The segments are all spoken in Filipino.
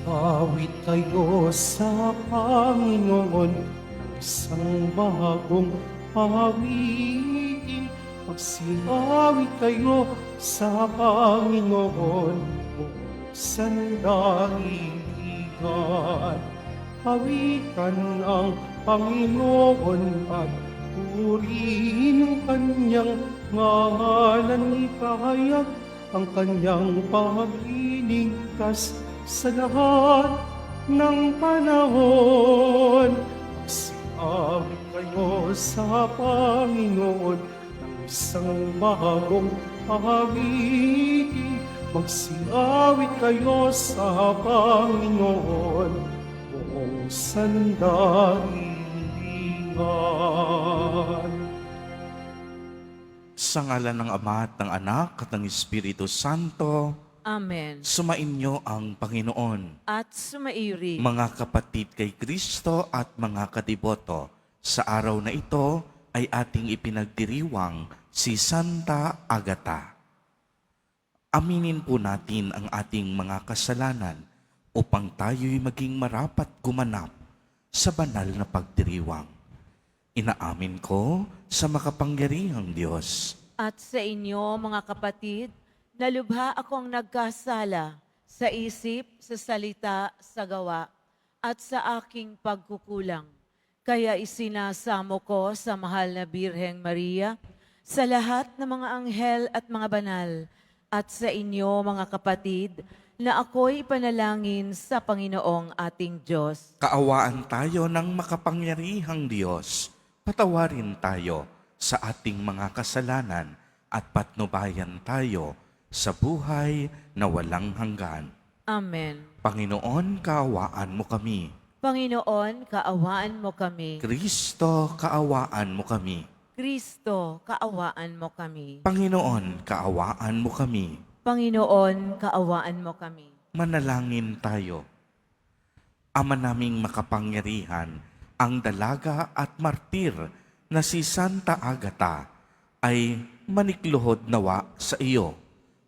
Awit kayo sa Panginoon, isang bagong awitin. Magsiawit kayo sa Panginoon, buong sandaigdigan. Awitan ang Panginoon at purihin ang kanyang ngalan. Ipahayag ang kanyang pagliligtas sa lahat ng panahon. Magsiawit kayo sa Panginoon ng isang bagong awitin. Magsiawit kayo sa Panginoon buong sandaigdigan. Sa ngalan ng Ama at ng Anak at ng Espiritu Santo, Amen. sumainyo ang Panginoon. At sumairi. Mga kapatid kay Kristo at mga kadiboto, sa araw na ito ay ating ipinagdiriwang si Santa Agata. Aminin po natin ang ating mga kasalanan upang tayo'y maging marapat gumanap sa banal na pagdiriwang. Inaamin ko sa makapangyarihang Diyos At sa inyo, mga kapatid, na lubha akong nagkasala sa isip, sa salita, sa gawa, at sa aking pagkukulang. Kaya isinasamo ko sa mahal na Birheng Maria, sa lahat ng mga anghel at mga banal, at sa inyo, mga kapatid, na ako'y ipanalangin sa Panginoong ating Diyos. Kaawaan tayo ng makapangyarihang Diyos. Patawarin tayo sa ating mga kasalanan at patnubayan tayo sa buhay na walang hanggan. Amen. Panginoon, kaawaan mo kami. Panginoon, kaawaan mo kami. Kristo, kaawaan mo kami. Kristo, kaawaan mo kami. Panginoon, kaawaan mo kami. Panginoon, kaawaan mo kami. Manalangin tayo. Ama naming makapangyarihan, ang dalaga at martir na si Santa Agata ay manikluhod nawa sa iyo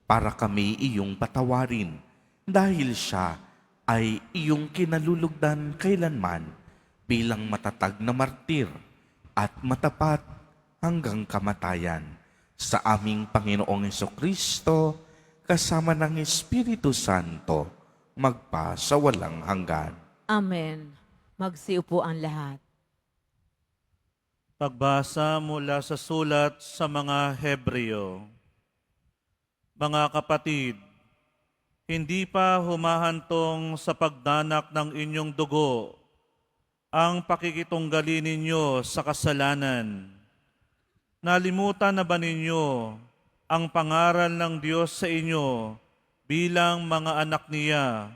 para kami iyong patawarin dahil siya ay iyong kinalulugdan kailanman bilang matatag na martir at matapat hanggang kamatayan. Sa aming Panginoong Jesucristo, kasama ng Espiritu Santo, magpa sa walang hanggan. Amen. Magsiupo ang lahat. Pagbasa mula sa sulat sa mga Hebreo. Mga kapatid, hindi pa humahantong sa pagdanak ng inyong dugo ang pakikitunggali ninyo sa kasalanan. Nalimutan na ba ninyo ang pangaral ng Diyos sa inyo bilang mga anak niya,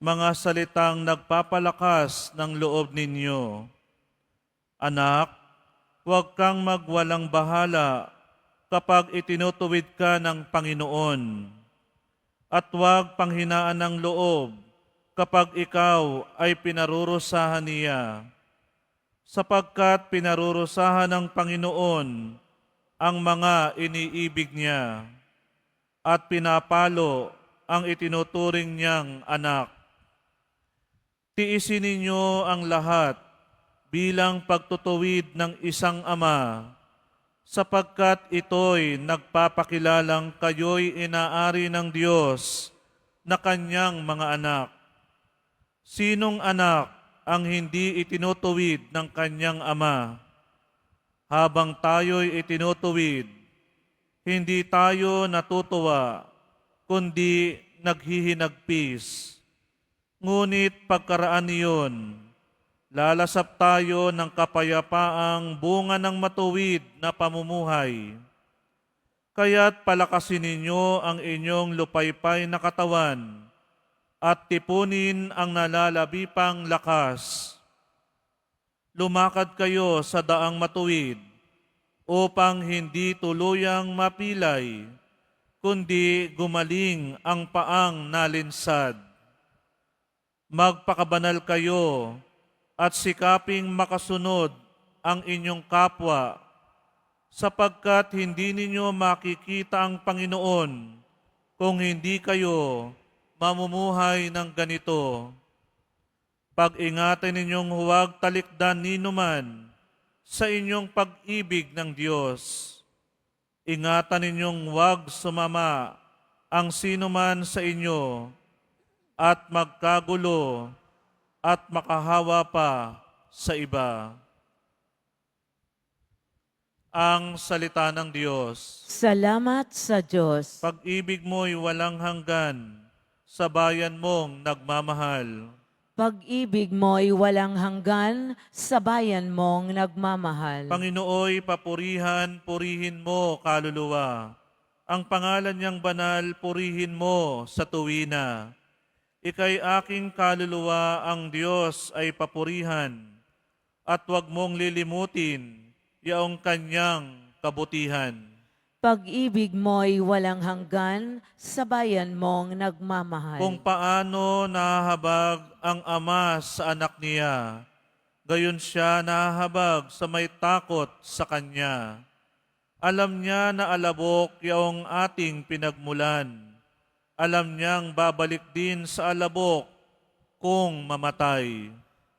mga salitang nagpapalakas ng loob ninyo? Anak, huwag kang magwalang bahala kapag itinutuwid ka ng Panginoon. At huwag panghinaan ng loob kapag ikaw ay pinarurusahan niya. Sapagkat pinarurusahan ng Panginoon ang mga iniibig niya at pinapalo ang itinuturing niyang anak. Tiisin ninyo ang lahat bilang pagtutuwid ng isang ama, sapagkat ito'y nagpapakilalang kayo'y inaari ng Diyos na kanyang mga anak. Sinong anak ang hindi itinutuwid ng kanyang ama? Habang tayo'y itinutuwid, hindi tayo natutuwa, kundi naghihinagpis. Ngunit pagkaraan niyon, lalasap tayo ng kapayapaang bunga ng matuwid na pamumuhay. Kaya't palakasin ninyo ang inyong lupaypay na katawan at tipunin ang nalalabipang lakas. Lumakad kayo sa daang matuwid upang hindi tuluyang mapilay, kundi gumaling ang paang nalinsad. Magpakabanal kayo at sikaping makasunod ang inyong kapwa, sapagkat hindi ninyo makikita ang Panginoon kung hindi kayo mamumuhay ng ganito. Pag-ingatan ninyong huwag talikdan ninuman sa inyong pag-ibig ng Diyos. Ingatan ninyong huwag sumama ang sinuman sa inyo at magkagulo at makahawa pa sa iba. Ang salita ng Diyos. Salamat sa Diyos. Pag-ibig mo'y walang hanggan sa bayan mong nagmamahal. Pag-ibig mo'y walang hanggan sa bayan mong nagmamahal. Panginooy, purihin mo, kaluluwa. Ang pangalan niyang banal, purihin mo sa tuwina. Ika'y aking kaluluwa, ang Diyos ay papurihan. At huwag mong lilimutin yaong kanyang kabutihan. Pag-ibig mo'y walang hanggan sa bayan mong nagmamahal. Kung paano nahahabag ang ama sa anak niya, gayon siya nahahabag sa may takot sa kanya. Alam niya na alabok yaong ating pinagmulan. Alam niyang babalik din sa alabok kung mamatay.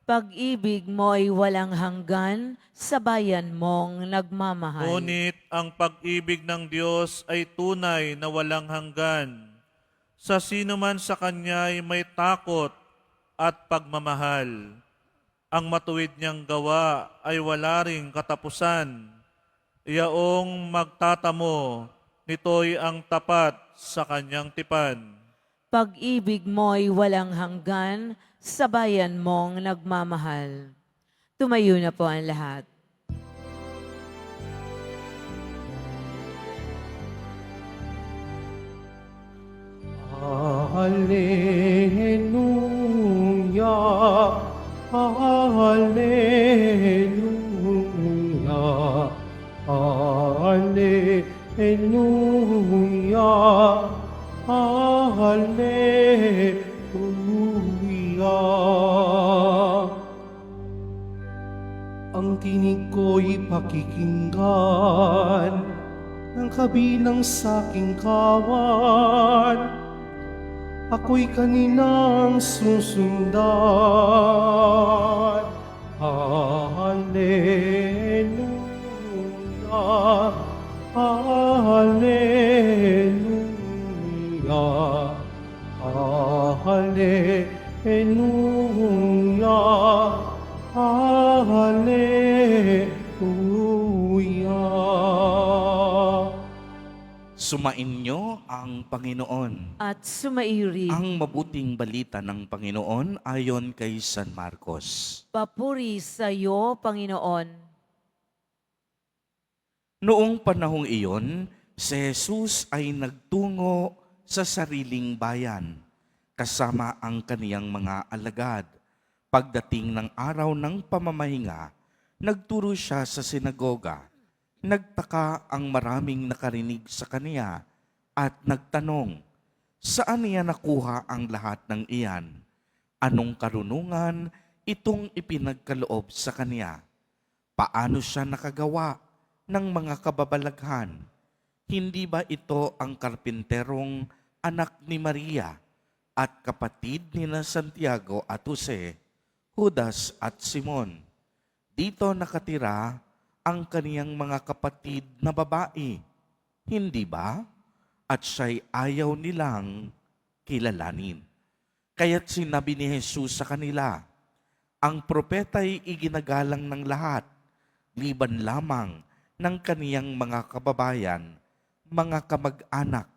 Pag-ibig mo'y walang hanggan sa bayan mong nagmamahal. Ngunit ang pag-ibig ng Diyos ay tunay na walang hanggan. Sa sino man sa Kanya ay may takot at pagmamahal. Ang matuwid niyang gawa ay wala ring katapusan. Yaong magtatamo, nito'y ang tapat sa Kanyang tipan. Pag-ibig mo'y walang hanggan sa bayan mong nagmamahal. Tumayo na po ang lahat. Hallelujah, Hallelujah, Hallelujah, Hallelujah. Ang tinig ko'y pakikinggan ng kabilang sa'king kawan. Ako'y kanilang susundan. Hallelujah, Hallelujah, Hallelujah, Hallelujah. Sumainyo ang Panginoon. At sumairi. Ang mabuting balita ng Panginoon ayon kay San Marcos. Papuri sa iyo, Panginoon. Noong panahong iyon, si Jesus ay nagtungo sa sariling bayan, kasama ang kaniyang mga alagad. Pagdating ng araw ng pamamahinga, nagturo siya sa sinagoga. Nagtaka ang maraming nakarinig sa kaniya at nagtanong, saan niya nakuha ang lahat ng iyan? Anong karunungan itong ipinagkaloob sa kaniya? Paano siya nakagawa ng mga kababalaghan? Hindi ba ito ang karpinterong anak ni Maria at kapatid nina Santiago at Jose, Judas at Simon? Dito nakatira ang kaniyang mga kapatid na babae, hindi ba? At siya'y ayaw nilang kilalanin. Kaya't sinabi ni Jesus sa kanila, ang propeta'y iginagalang ng lahat, liban lamang ng kaniyang mga kababayan, mga kamag-anak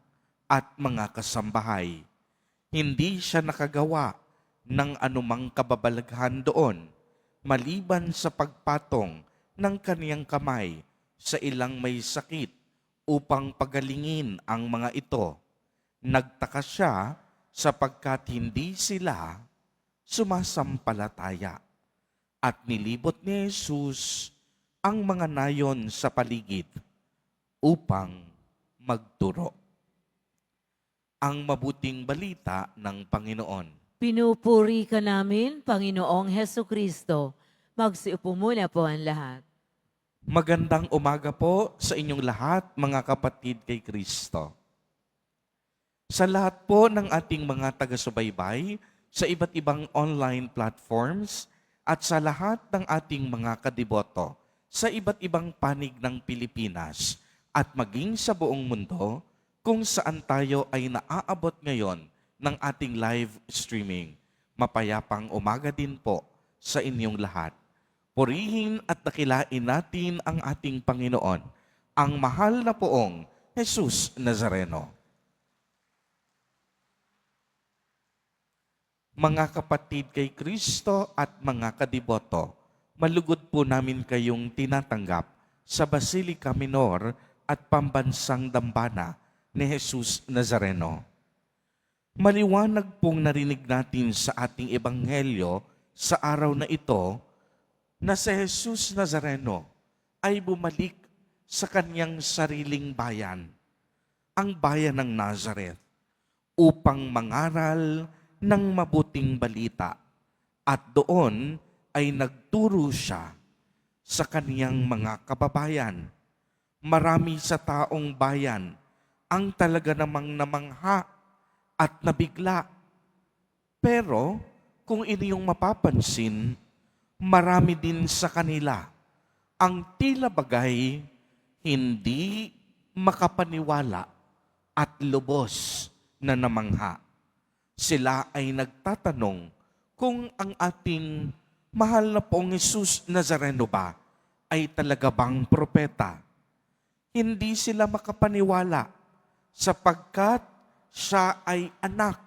at mga kasambahay. Hindi siya nakagawa ng anumang kababalaghan doon, maliban sa pagpatong ng kaniyang kamay sa ilang may sakit upang pagalingin ang mga ito. Nagtaka siya sapagkat hindi sila sumasampalataya. At nilibot ni Jesus ang mga nayon sa paligid upang magturo. Ang mabuting balita ng Panginoon. Pinupuri ka namin, Panginoong Heso Kristo. Magsiupo muna po ang lahat. Magandang umaga po sa inyong lahat, mga kapatid kay Kristo. Sa lahat po ng ating mga taga-subaybay, sa iba't ibang online platforms, at sa lahat ng ating mga kadiboto, sa iba't ibang panig ng Pilipinas, at maging sa buong mundo, kung saan tayo ay naaabot ngayon ng ating live streaming. Mapayapang umaga din po sa inyong lahat. Purihin at dakilain natin ang ating Panginoon, ang mahal na poong Jesus Nazareno. Mga kapatid kay Kristo at mga kadiboto, malugod po namin kayong tinatanggap sa Basilica Minor at Pambansang Dambana ni Jesus Nazareno. Maliwanag pong narinig natin sa ating ebanghelyo sa araw na ito na si Jesus Nazareno ay bumalik sa kanyang sariling bayan, ang bayan ng Nazareth, upang mangaral ng mabuting balita, at doon ay nagturo siya sa kaniyang mga kababayan. Marami sa taong bayan ang talaga namang namangha at nabigla. Pero kung inyong mapapansin, marami din sa kanila ang tila bagay hindi makapaniwala at lubos na namangha. Sila ay nagtatanong kung ang ating mahal na poong Jesus Nazareno ba ay talaga bang propeta. Hindi sila makapaniwala sapagkat siya ay anak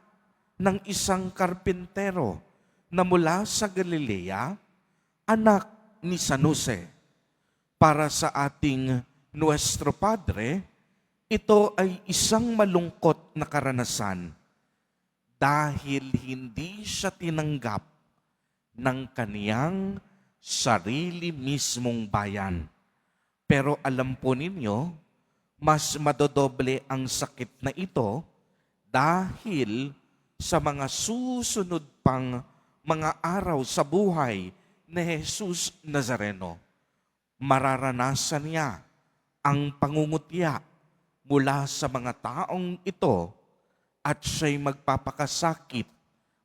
ng isang karpintero na mula sa Galilea, anak ni San Jose. Para sa ating Nuestro Padre, ito ay isang malungkot na karanasan dahil hindi siya tinanggap ng kaniyang sarili mismong bayan. Pero alam po ninyo, mas madodoble ang sakit na ito dahil sa mga susunod pang mga araw sa buhay ni Jesus Nazareno. Mararanasan niya ang pangungutya mula sa mga taong ito at siya'y magpapakasakit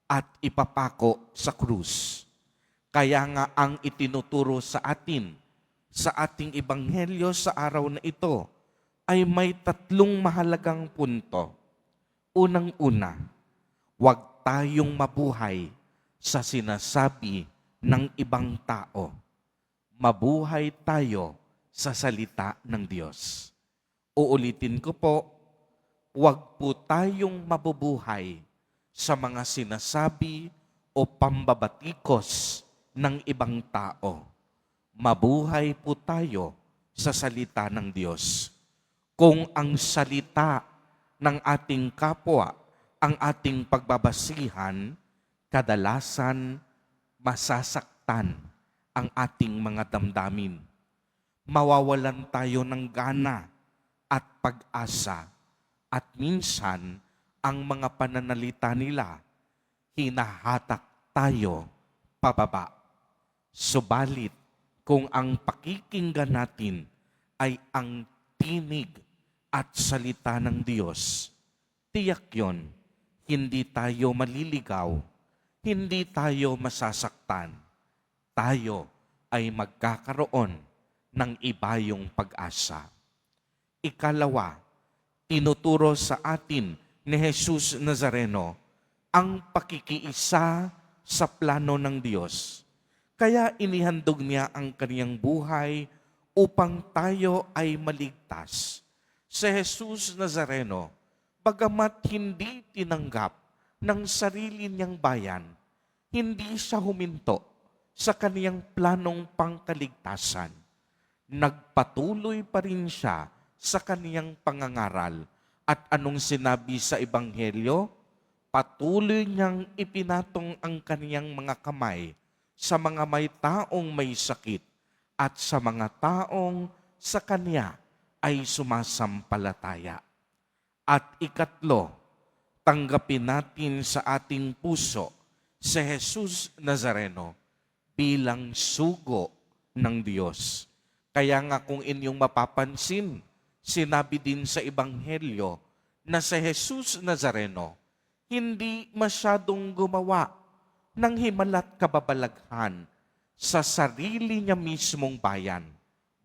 at ipapako sa krus. Kaya nga ang itinuturo sa atin sa ating ebanghelyo sa araw na ito ay may tatlong mahalagang punto. Unang-una, huwag tayong mabuhay sa sinasabi ng ibang tao. Mabuhay tayo sa salita ng Diyos. Uulitin ko po, huwag po tayong mabubuhay sa mga sinasabi o pambabatikos ng ibang tao. Mabuhay po tayo sa salita ng Diyos. Kung ang salita ng ating kapwa ang ating pagbabasihan, kadalasan masasaktan ang ating mga damdamin. Mawawalan tayo ng gana at pag-asa. At minsan, ang mga pananalita nila, hinahatak tayo pababa. Subalit, kung ang pakikinggan natin ay ang tinig at salita ng Diyos, tiyak yon, hindi tayo maliligaw, hindi tayo masasaktan. Tayo ay magkakaroon ng ibayong pag-asa. Ikalawa, tinuturo sa atin ni Jesus Nazareno ang pakikiisa sa plano ng Diyos. Kaya inihandog niya ang kaniyang buhay upang tayo ay maligtas. Si Jesus Nazareno, bagamat hindi tinanggap ng sarili niyang bayan, hindi siya huminto sa kaniyang planong pangkaligtasan. Nagpatuloy pa rin siya sa kaniyang pangangaral. At anong sinabi sa Ebanghelyo? Patuloy niyang ipinatong ang kaniyang mga kamay sa mga may taong may sakit at sa mga taong sa kanya ay sumasampalataya. At ikatlo, tanggapin natin sa ating puso si Jesus Nazareno bilang sugo ng Diyos. Kaya nga kung inyong mapapansin, sinabi din sa Ebanghelyo na si Jesus Nazareno hindi masyadong gumawa ng himalat kababalaghan sa sarili niya mismong bayan.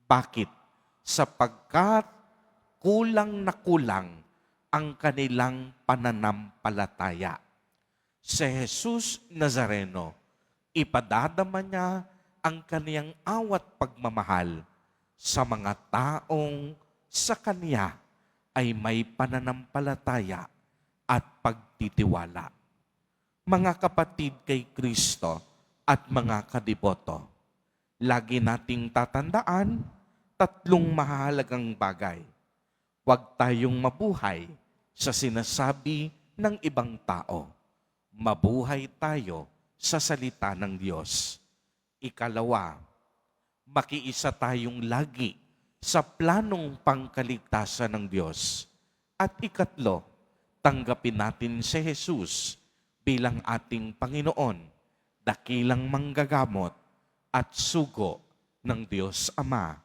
Bakit? Sapagkat kulang na kulang ang kanilang pananampalataya. Si Jesus Nazareno, ipadadama niya ang kaniyang awat pagmamahal sa mga taong sa kaniya ay may pananampalataya at pagtitiwala. Mga kapatid kay Kristo at mga kadiboto, lagi nating tatandaan tatlong mahalagang bagay. Huwag tayong mabuhay sa sinasabi ng ibang tao. Mabuhay tayo sa salita ng Diyos. Ikalawa, makiisa tayong lagi sa planong pangkaligtasan ng Diyos. At ikatlo, tanggapin natin si Jesus bilang ating Panginoon, dakilang manggagamot at sugo ng Diyos Ama.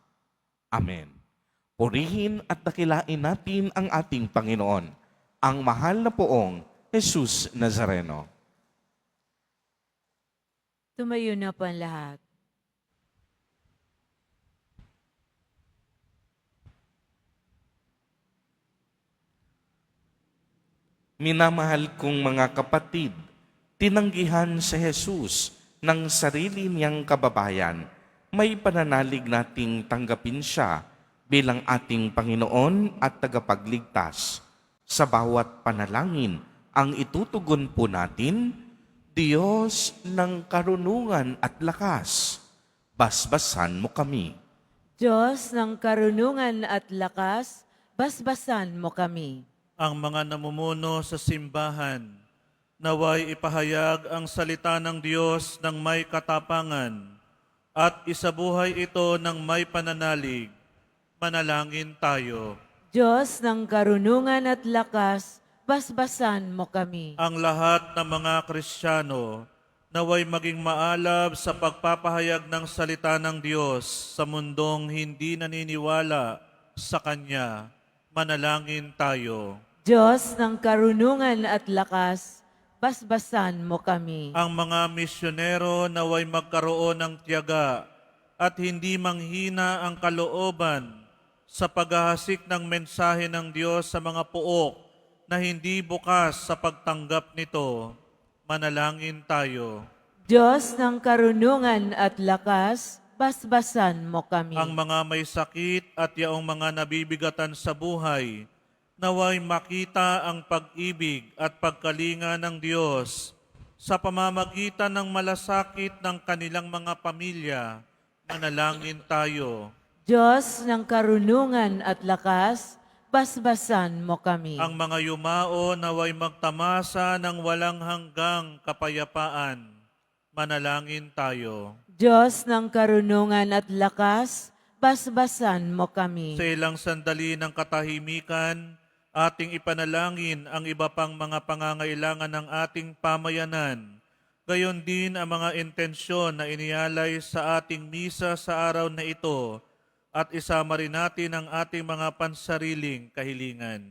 Amen. Purihin at dakilain natin ang ating Panginoon, ang mahal na poong Jesus Nazareno. Tumayo na po ang lahat. Minamahal kong mga kapatid, tinanggihan si Jesus ng sarili niyang kababayan. May pananalig nating tanggapin siya bilang ating Panginoon at tagapagligtas. Sa bawat panalangin, ang itutugon po natin, Diyos ng karunungan at lakas, basbasan mo kami. Diyos ng karunungan at lakas, basbasan mo kami. Ang mga namumuno sa simbahan, naway ipahayag ang salita ng Diyos ng may katapangan at isabuhay ito ng may pananalig. Manalangin tayo. Diyos ng karunungan at lakas, basbasan mo kami. Ang lahat ng mga Kristiyano, naway maging maalab sa pagpapahayag ng salita ng Diyos sa mundong hindi naniniwala sa Kanya. Manalangin tayo. Diyos ng karunungan at lakas, basbasan mo kami. Ang mga misyonero naway magkaroon ng tiyaga at hindi manghina ang kalooban sa paghahasik ng mensahe ng Diyos sa mga puok na hindi bukas sa pagtanggap nito. Manalangin tayo. Diyos ng karunungan at lakas, basbasan mo kami. Ang mga may sakit at yaong mga nabibigatan sa buhay, naway makita ang pag-ibig at pagkalinga ng Diyos sa pamamagitan ng malasakit ng kanilang mga pamilya. Manalangin tayo. Diyos ng karunungan at lakas, basbasan mo kami. Ang mga yumao naway magtamasa ng walang hanggang kapayapaan. Manalangin tayo. Diyos ng karunungan at lakas, basbasan mo kami. Sa ilang sandali ng katahimikan, ating ipanalangin ang iba pang mga pangangailangan ng ating pamayanan. Gayon din ang mga intensyon na inialay sa ating misa sa araw na ito at isama rin natin ang ating mga pansariling kahilingan.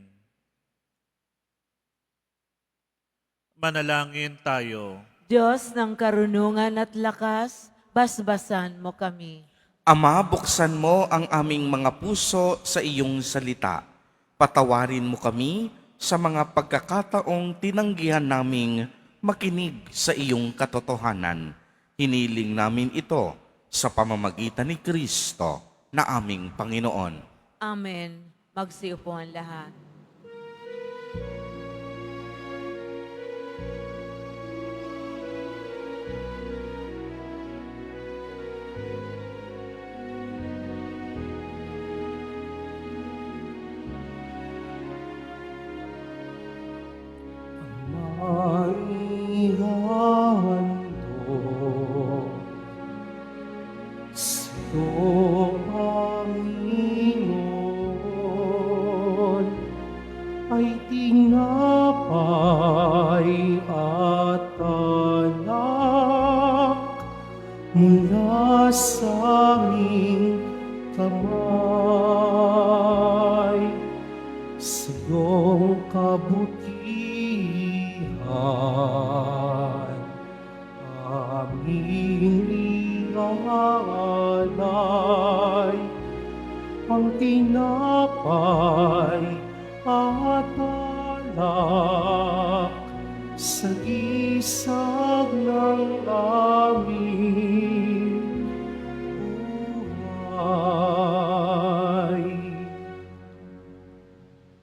Manalangin tayo. Diyos ng karunungan at lakas, basbasan mo kami. Ama, buksan mo ang aming mga puso sa iyong salita. Patawarin mo kami sa mga pagkakataong tinanggihan naming makinig sa iyong katotohanan. Hiniling namin ito sa pamamagitan ni Kristo na aming Panginoon. Amen. Magsiupo ang lahat. Maihandog sa'yo, Panginoon, ay tinapay at alak mula sa aming kamay. Sa iyong kabutihan. Aming ialay ang tinapay at alak sa gisag ng aming buhay.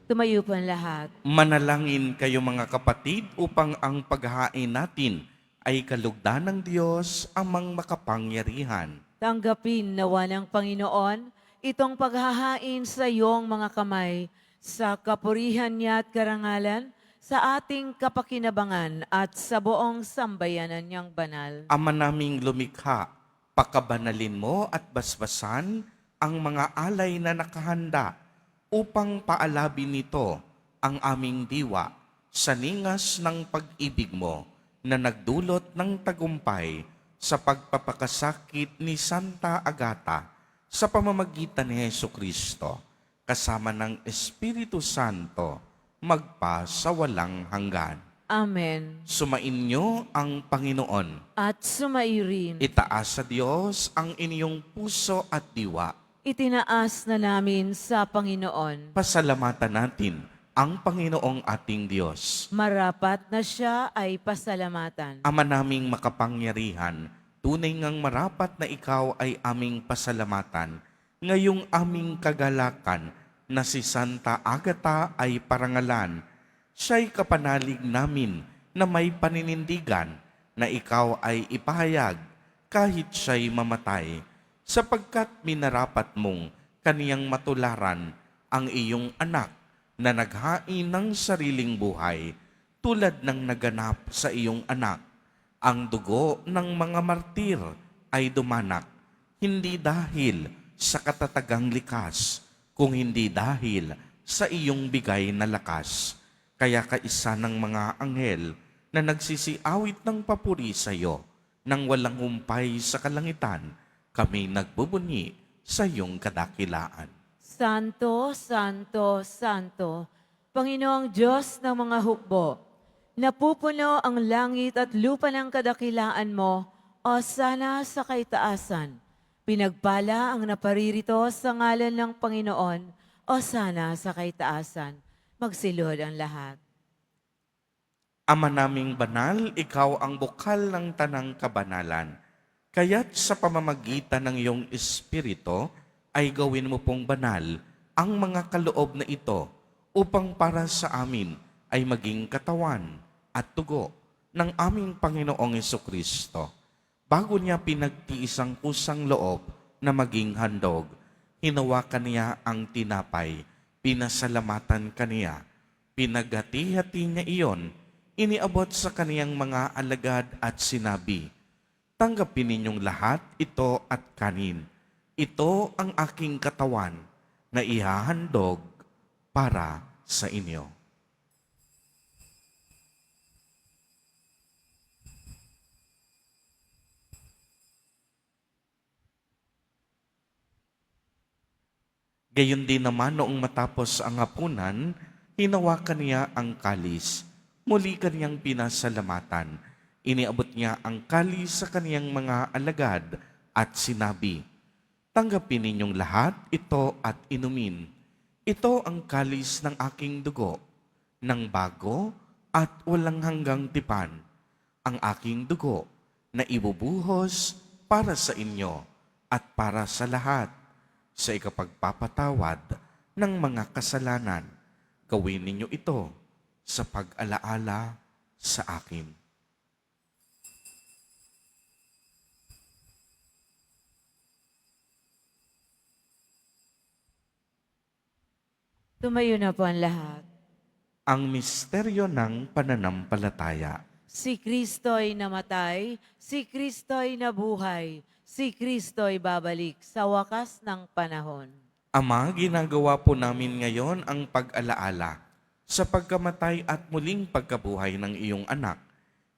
Tumayo po ang lahat. Manalangin kayo mga kapatid upang ang paghahain natin ay kalugdan ng Diyos amang makapangyarihan. Tanggapin nawa ng Panginoon itong paghahain sa iyong mga kamay sa kapurihan niya at karangalan, sa ating kapakinabangan at sa buong sambayanan niyang banal. Ama naming lumikha, pakabanalin mo at basbasan ang mga alay na nakahanda upang paalabin nito ang aming diwa sa ningas ng pag-ibig mo na nagdulot ng tagumpay sa pagpapakasakit ni Santa Agata sa pamamagitan ni Hesukristo, kasama ng Espiritu Santo, magpa sa walang hanggan. Amen. Sumainyo ang Panginoon. At sumairin. Itaas sa Diyos ang inyong puso at diwa. Itinaas na namin sa Panginoon. Pasalamatan natin ang Panginoong ating Diyos. Marapat na siya ay pasalamatan. Ama naming makapangyarihan, tunay ngang marapat na ikaw ay aming pasalamatan. Ngayong aming kagalakan na si Santa Agata ay parangalan, siya'y kapanalig namin na may paninindigan na ikaw ay ipahayag kahit siya'y mamatay, sapagkat minarapat mong kaniyang matularan ang iyong anak na naghain ng sariling buhay tulad ng naganap sa iyong anak. Ang dugo ng mga martir ay dumanak, hindi dahil sa katatagang likas, kung hindi dahil sa iyong bigay na lakas. Kaya kaisa ng mga anghel na nagsisiawit ng papuri sa iyo, nang walang humpay sa kalangitan, kami nagbubunyi sa iyong kadakilaan. Santo, Santo, Santo, Panginoong Diyos ng mga hukbo, napupuno ang langit at lupa ng kadakilaan mo, o sana sa kaitaasan. Pinagpala ang naparirito sa ngalan ng Panginoon, o sana sa kaitaasan. Magsilod ang lahat. Ama naming banal, ikaw ang bukal ng tanang kabanalan. Kaya't sa pamamagitan ng iyong Espiritu, ay gawin mo pong banal ang mga kaloob na ito upang para sa amin ay maging katawan at tugo ng aming Panginoong Hesukristo. Bago niya pinagtiis ang kusang loob na maging handog, hinawakan niya ang tinapay, pinasalamatan kaniya, pinagati-hati niya iyon, iniabot sa kaniyang mga alagad at sinabi, "Tanggapin ninyong lahat ito at kanin. Ito ang aking katawan na ihahandog para sa inyo." Gayon din naman noong matapos ang hapunan, hinawakan niya ang kalis. Muli kaniyang pinasalamatan. Iniabot niya ang kalis sa kaniyang mga alagad at sinabi, "Tanggapin ninyong lahat ito at inumin. Ito ang kalis ng aking dugo, ng bago at walang hanggang tipan. Ang aking dugo na ibubuhos para sa inyo at para sa lahat sa ikapagpapatawad ng mga kasalanan. Gawin ninyo ito sa pag-alaala sa akin." Tumayo na po ang lahat. Ang misteryo ng pananampalataya. Si Kristo'y namatay, si Kristo'y nabuhay, si Kristo'y babalik sa wakas ng panahon. Ama, ginagawa po namin ngayon ang pag-alaala sa pagkamatay at muling pagkabuhay ng iyong anak.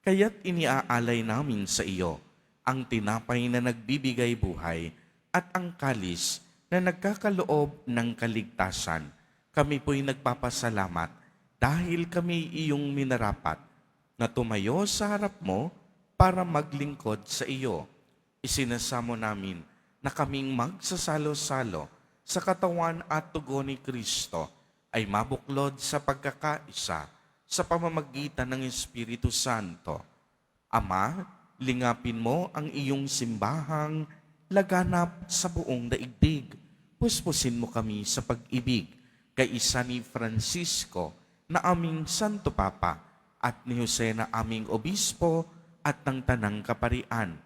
Kaya't iniaalay namin sa iyo ang tinapay na nagbibigay buhay at ang kalis na nagkakaloob ng kaligtasan. Kami po'y nagpapasalamat dahil kami iyong minarapat na tumayo sa harap mo para maglingkod sa iyo. Isinasamo namin na kaming magsasalo-salo sa katawan at tugo ni Kristo ay mabuklod sa pagkakaisa sa pamamagitan ng Espiritu Santo. Ama, lingapin mo ang iyong simbahang laganap sa buong daigdig. Puspusin mo kami sa pag-ibig kay isa ni Francisco na aming Santo Papa at ni Jose na aming Obispo at ng Tanang Kaparian.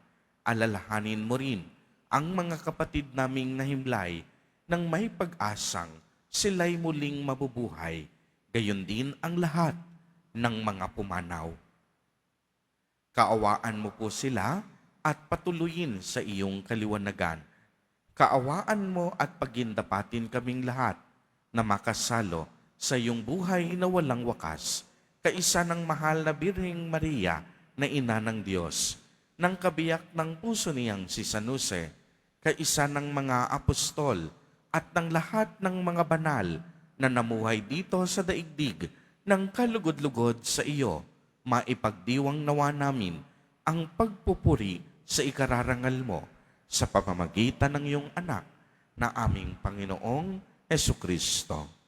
Alalahanin mo rin ang mga kapatid naming nahimlay nang may pag-asang sila'y muling mabubuhay, gayon din ang lahat ng mga pumanaw. Kaawaan mo po sila at patuloyin sa iyong kaliwanagan. Kaawaan mo at pagindapatin kaming lahat na makasalo sa iyong buhay na walang wakas, kaisa ng mahal na Birheng Maria na Ina ng Diyos, ng kabiyak ng puso niyang si San Jose, kaisa ng mga apostol at ng lahat ng mga banal na namuhay dito sa daigdig ng kalugod-lugod sa iyo, maipagdiwang nawa namin ang pagpupuri sa ikararangal mo sa pamamagitan ng iyong anak na aming Panginoong Hesukristo.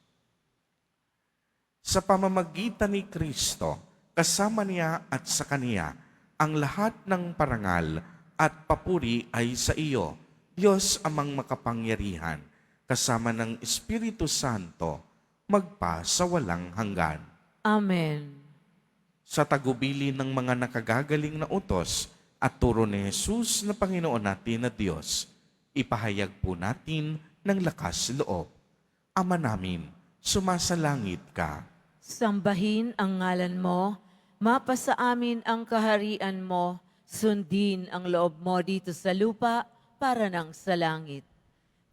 Sa pamamagitan ni Kristo, kasama niya at sa Kaniya, ang lahat ng parangal at papuri ay sa iyo, Diyos amang makapangyarihan, kasama ng Espiritu Santo, magpa sa walang hanggan. Amen. Sa tagubili ng mga nakagagaling na utos at turo ni Jesus na Panginoon natin na Diyos, ipahayag po natin ng lakas loob. Ama namin, sumasalangit ka. Sambahin ang ngalan mo, mapasa amin ang kaharian mo, sundin ang loob mo dito sa lupa para nang sa langit.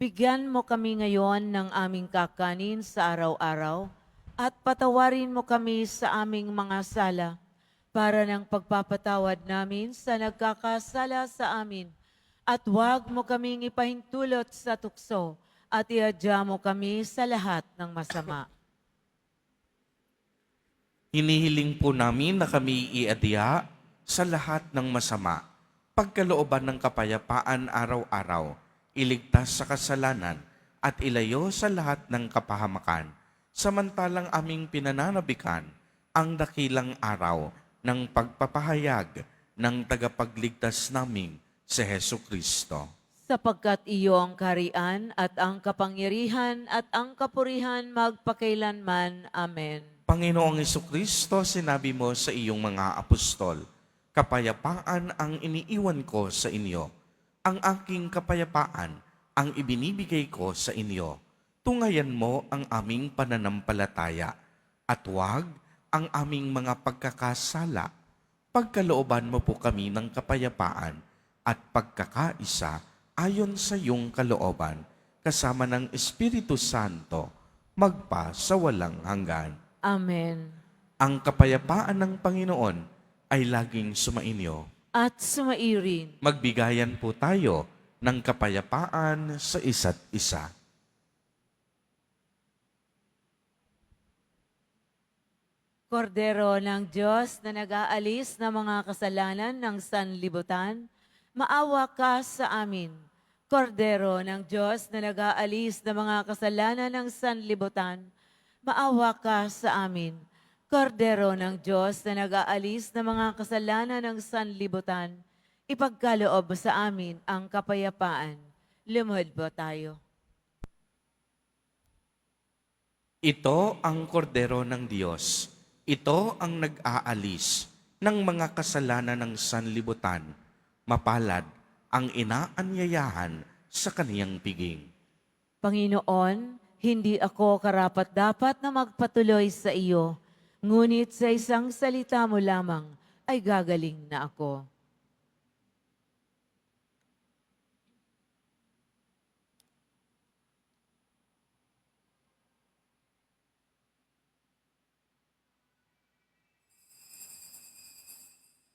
Bigyan mo kami ngayon ng aming kakanin sa araw-araw at patawarin mo kami sa aming mga sala para ng pagpapatawad namin sa nagkakasala sa amin. At huwag mo kaming ipahintulot sa tukso at iadya mo kami sa lahat ng masama. Hinihiling po namin na kami iadya sa lahat ng masama, pagkalooban ng kapayapaan araw-araw, iligtas sa kasalanan at ilayo sa lahat ng kapahamakan, samantalang aming pinananabikan ang dakilang araw ng pagpapahayag ng tagapagligtas naming si Hesukristo. Sapagkat iyo ang kaharian at ang kapangyarihan at ang kapurihan magpakailanman. Amen. Panginoong Hesukristo, sinabi mo sa iyong mga apostol, kapayapaan ang iniiwan ko sa inyo. Ang aking kapayapaan ang ibinibigay ko sa inyo. Tungayan mo ang aming pananampalataya at huwag ang aming mga pagkakasala. Pagkalooban mo po kami ng kapayapaan at pagkakaisa ayon sa iyong kalooban, kasama ng Espiritu Santo, magpa sa walang hanggan. Amen. Ang kapayapaan ng Panginoon ay laging sumainyo. At sumairin. Magbigayan po tayo ng kapayapaan sa isa't isa. Kordero ng Diyos na nag-aalis ng mga kasalanan ng sanlibutan, maawa ka sa amin. Kordero ng Diyos na nag-aalis ng mga kasalanan ng sanlibutan, maawa ka sa amin. Kordero ng Diyos na nag-aalis ng mga kasalanan ng sanlibutan, ipagkaloob sa amin ang kapayapaan. Lumuhod po tayo. Ito ang kordero ng Diyos. Ito ang nag-aalis ng mga kasalanan ng sanlibutan. Mapalad ang inaanyayahan sa kaniyang piging. Panginoon, hindi ako karapat-dapat na magpatuloy sa iyo, ngunit sa isang salita mo lamang ay gagaling na ako.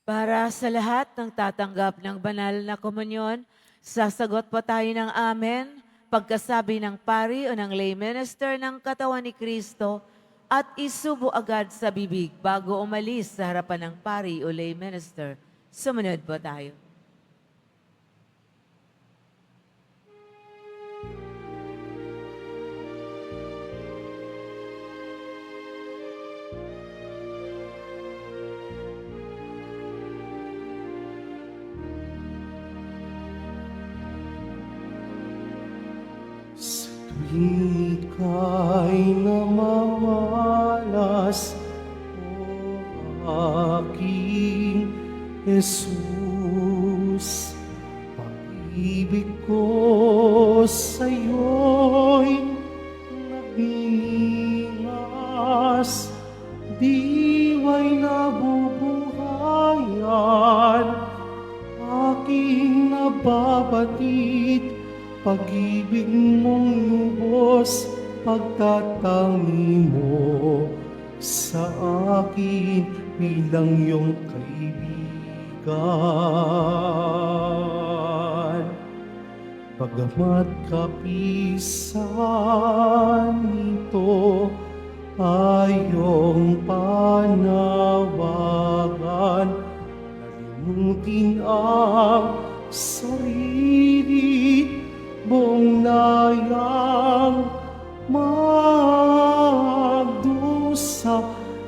Para sa lahat ng tatanggap ng banal na komunyon, sasagot po tayo ng amen pagkasabi ng pari o ng lay minister ng katawan ni Kristo, at isubo agad sa bibig bago umalis sa harapan ng pari o lay minister. Sumunod po tayo. Sa tuwing ika'y namamalas, O aking Jesus, pag-ibig ko sa'yo'y nagningas, diwa'y nabubuhayan, aking nababatid, pag-ibig mong lubos, pagtatangi mo sa akin bilang iyong kaibigan. Bagamat kapisan nito ay iyong panawagan, nalimutin ang sarili, buong nayang magdusa,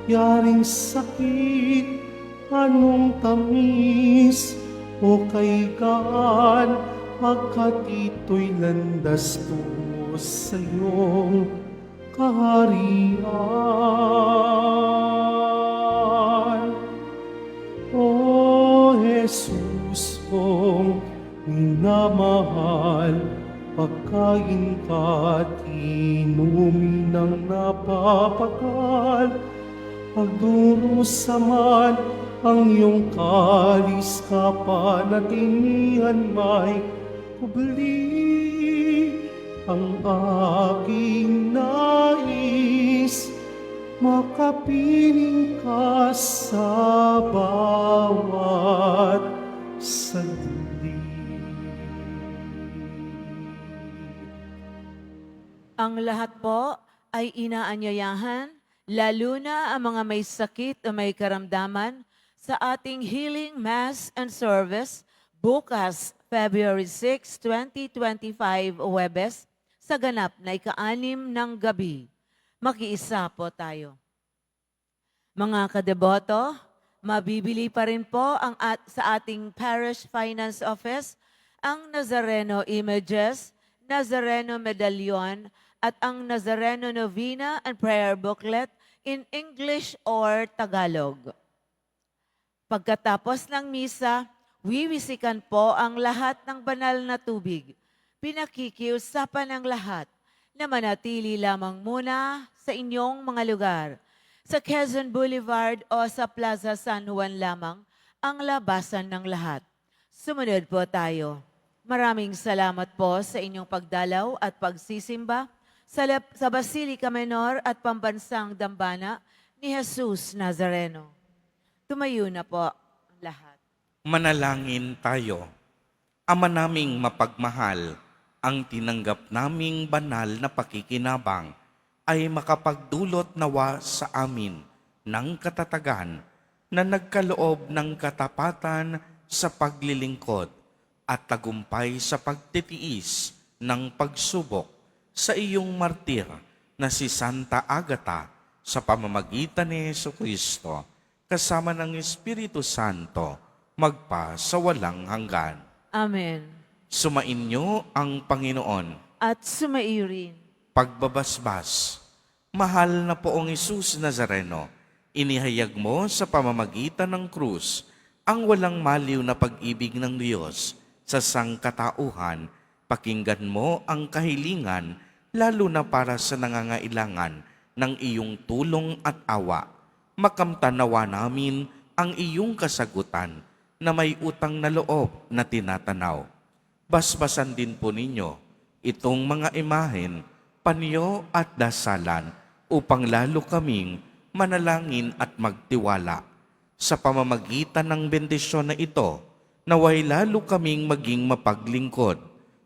yaring sakit, anong tamis o kaigaan, pagkat ito'y landas tungo sa iyong kaharian. O Jesus kong minamahal, pagkain ka't inumin ng napapagal, pagdurusaman ang iyong kalis, kapanatinihan may kubli. Ang aking nais, makapiling ka sa bawat sandali. Ang lahat po ay inaanyayahan, lalo na ang mga may sakit o may karamdaman, sa ating Healing Mass and Service bukas, February 6, 2025, Huwebes, sa ganap na ika-6 ng gabi. Makiisa po tayo. Mga kadeboto, mabibili pa rin po sa ating Parish Finance Office ang Nazareno Images, Nazareno Medallion, at ang Nazareno Novena and Prayer Booklet in English or Tagalog. Pagkatapos ng misa, wiwisikan po ang lahat ng banal na tubig. Pinakikiusapan ng lahat na manatili lamang muna sa inyong mga lugar. Sa Quezon Boulevard o sa Plaza San Juan lamang ang labasan ng lahat. Sumunod po tayo. Maraming salamat po sa inyong pagdalaw at pagsisimba sa Basilica Menor at Pambansang Dambana ni Jesus Nazareno. Tumayo na po ang lahat. Manalangin tayo. Ama naming mapagmahal, ang tinanggap naming banal na pakikinabang ay makapagdulot nawa sa amin ng katatagan na nagkaloob ng katapatan sa paglilingkod at tagumpay sa pagtitiis ng pagsubok sa iyong martir na si Santa Agata sa pamamagitan ni Jesucristo kasama ng Espiritu Santo magpa sa walang hanggan. Amen. Sumainyo ang Panginoon. At sumairin. Pagbabasbas, mahal na poong Hesus Nazareno, inihayag mo sa pamamagitan ng krus ang walang maliw na pag-ibig ng Diyos sa sangkatauhan. Pakinggan mo ang kahilingan, lalo na para sa nangangailangan ng iyong tulong at awa. Makamtanawa namin ang iyong kasagutan na may utang na loob na tinatanaw. Basbasan din po ninyo itong mga imahen, panyo at dasalan upang lalo kaming manalangin at magtiwala. Sa pamamagitan ng bendisyon na ito, naway lalo kaming maging mapaglingkod,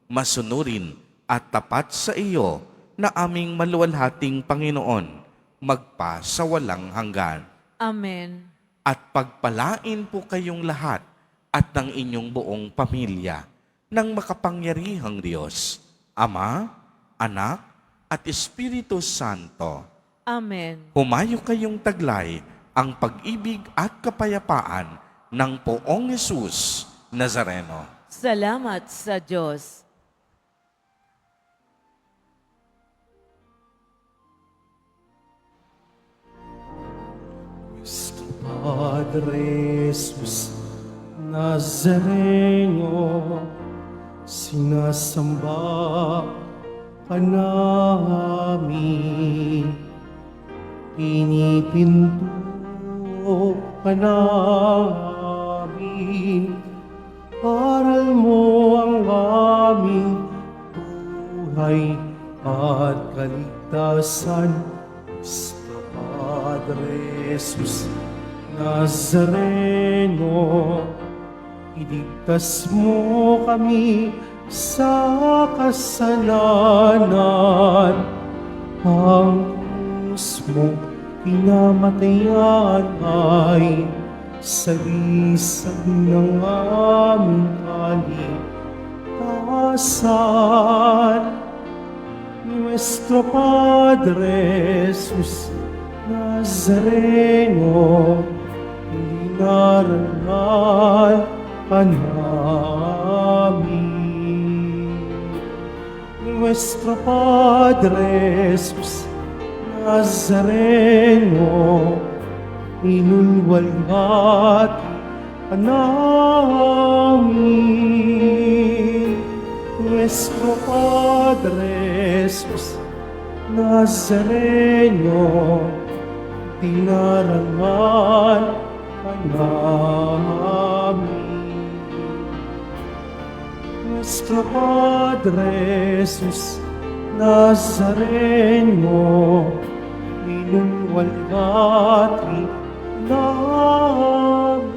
masunurin at tapat sa iyo na aming maluwalhating Panginoon, magpa sa walang hanggan. Amen. At pagpalain po kayong lahat at ng inyong buong pamilya ng makapangyarihang Diyos, Ama, Anak, at Espiritu Santo. Amen. Humayo kayong taglay ang pag-ibig at kapayapaan ng Poong Hesus Nazareno. Salamat sa Diyos. Nuestro Padre Jesus Nazareno, sinasamba ka namin, pinipinto ka namin, aral mo ang aming buhay at kaligtasan. Nuestro Padre Jesus Nazareno, iligtas mo kami sa kasalanan. Ang krus mo pinamatayan ay salisag ng aming kaligtasan. Nuestro Padre Jesus Nazareno, dinarangal ka namin. Nuestro Padre Jesus Nazareno, inulwalhati ka namin. Nuestro Padre Jesus Nazareno, dinarangal ka namin. Nuestro Padre Jesus Nazareno, inulwalhati namin.